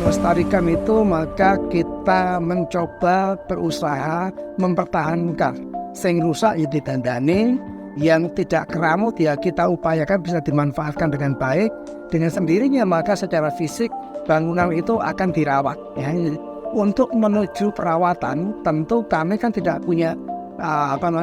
melestarikan itu, maka kita mencoba berusaha mempertahankan. Sing rusak ya ditandani, yang tidak keramut ya kita upayakan bisa dimanfaatkan dengan baik. Dengan sendirinya maka secara fisik bangunan itu akan dirawat. Ya. Untuk menuju perawatan tentu kami kan tidak punya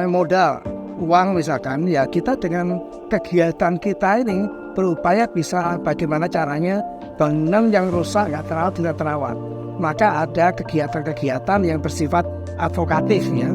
modal uang misalkan, ya kita dengan kegiatan kita ini berupaya bisa bagaimana caranya bangunan yang rusak tidak terawat. Maka ada kegiatan-kegiatan yang bersifat advokatif ya.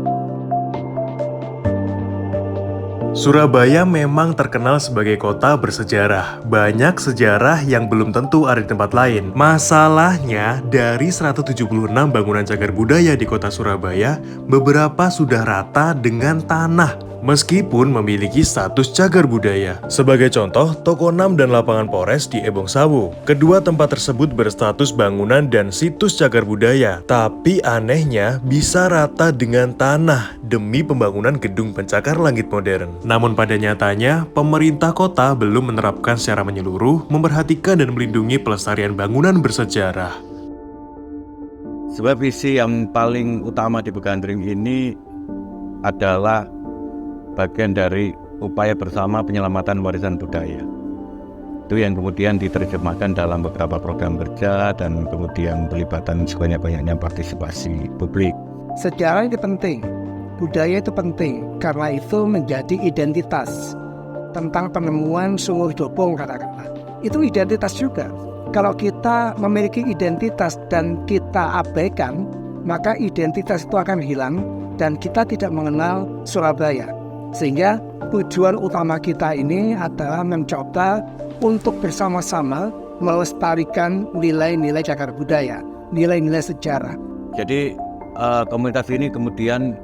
Surabaya memang terkenal sebagai kota bersejarah. Banyak sejarah yang belum tentu ada di tempat lain. Masalahnya, dari 176 bangunan cagar budaya di kota Surabaya, beberapa sudah rata dengan tanah, meskipun memiliki status cagar budaya. Sebagai contoh, Toko 6 dan Lapangan Polres di Ebong Sawu. Kedua tempat tersebut berstatus bangunan dan situs cagar budaya, tapi anehnya bisa rata dengan tanah demi pembangunan gedung pencakar langit modern. Namun pada nyatanya, pemerintah kota belum menerapkan secara menyeluruh, memperhatikan dan melindungi pelestarian bangunan bersejarah. Sebab visi yang paling utama di Begandring ini adalah bagian dari upaya bersama penyelamatan warisan budaya. Itu yang kemudian diterjemahkan dalam beberapa program kerja dan kemudian pelibatan sebanyak-banyaknya partisipasi publik. Sejarah itu penting, budaya itu penting, karena itu menjadi identitas. Tentang penemuan sumur Dobong katakanlah, itu identitas juga. Kalau kita memiliki identitas dan kita abaikan, maka identitas itu akan hilang dan kita tidak mengenal Surabaya. Sehingga tujuan utama kita ini adalah mencoba untuk bersama-sama melestarikan nilai-nilai cagar budaya, nilai-nilai sejarah. Jadi komunitas ini kemudian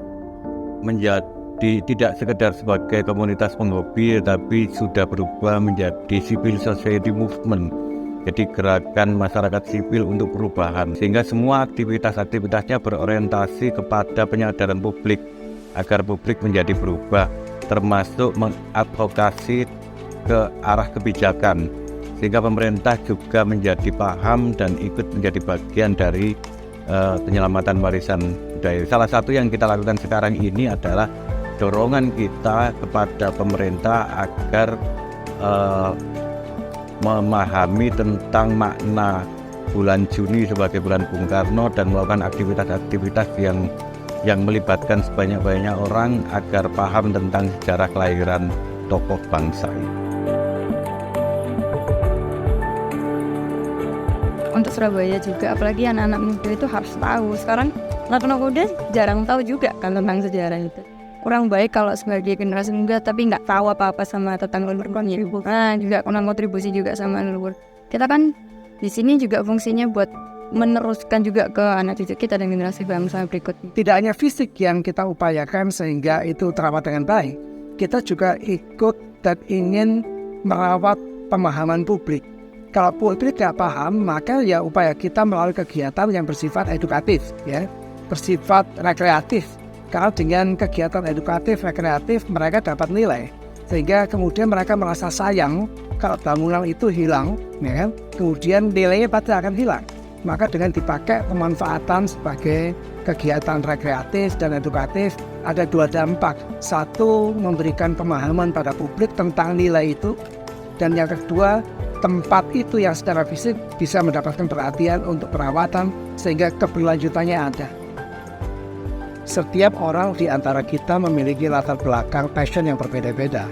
menjadi tidak sekedar sebagai komunitas penghobi, tapi sudah berubah menjadi civil society movement. Jadi gerakan masyarakat sipil untuk perubahan, sehingga semua aktivitas-aktivitasnya berorientasi kepada penyadaran publik agar publik menjadi berubah, termasuk mengadvokasi ke arah kebijakan, sehingga pemerintah juga menjadi paham dan ikut menjadi bagian dari penyelamatan warisan budaya. Salah satu yang kita lakukan sekarang ini adalah dorongan kita kepada pemerintah agar memahami tentang makna bulan Juni sebagai bulan Bung Karno dan melakukan aktivitas-aktivitas yang melibatkan sebanyak-banyaknya orang agar paham tentang sejarah kelahiran tokoh bangsa ini. Untuk Surabaya juga, apalagi anak-anak muda itu harus tahu. Sekarang anak-anak muda jarang tahu juga kan tentang sejarah itu. Kurang baik kalau sebagai generasi muda tapi nggak tahu apa-apa sama tentang leluhurnya. Nah, juga kurang kontribusi juga sama leluhur. Kita kan di sini juga fungsinya buat meneruskan juga ke anak cucu kita dan generasi bangsa berikutnya. Tidak hanya fisik yang kita upayakan sehingga itu terawat dengan baik, kita juga ikut dan ingin merawat pemahaman publik. Kalau publik tidak paham, maka ya upaya kita melalui kegiatan yang bersifat edukatif, ya, bersifat rekreatif. Karena dengan kegiatan edukatif, rekreatif, mereka dapat nilai. Sehingga kemudian mereka merasa sayang kalau bangunan itu hilang, ya, kemudian nilainya pasti akan hilang. Maka dengan dipakai pemanfaatan sebagai kegiatan rekreatif dan edukatif, ada dua dampak. Satu, memberikan pemahaman pada publik tentang nilai itu. Dan yang kedua, tempat itu yang secara fisik bisa mendapatkan perhatian untuk perawatan sehingga keberlanjutannya ada. Setiap orang di antara kita memiliki latar belakang passion yang berbeda-beda.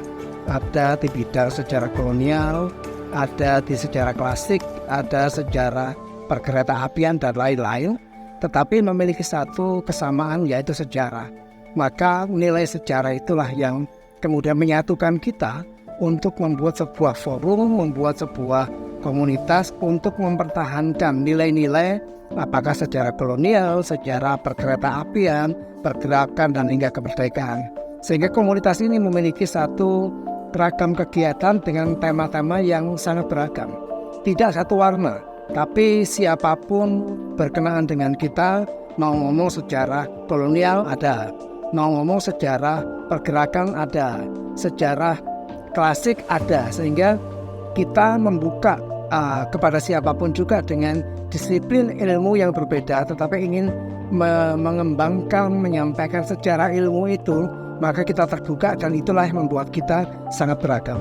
Ada di bidang sejarah kolonial, ada di sejarah klasik, ada sejarah perkereta apian dan lain-lain, tetapi memiliki satu kesamaan yaitu sejarah. Maka nilai sejarah itulah yang kemudian menyatukan kita untuk membuat sebuah forum, membuat sebuah komunitas untuk mempertahankan nilai-nilai apakah sejarah kolonial, sejarah perkereta apian, pergerakan dan hingga kemerdekaan. Sehingga komunitas ini memiliki satu beragam kegiatan dengan tema-tema yang sangat beragam. Tidak satu warna, tapi siapapun berkenaan dengan kita, mau ngomong sejarah kolonial ada, mau ngomong sejarah pergerakan ada, sejarah klasik ada, sehingga kita membuka kepada siapapun juga dengan disiplin ilmu yang berbeda, tetapi ingin mengembangkan, menyampaikan secara ilmu itu, maka kita terbuka dan itulah yang membuat kita sangat beragam.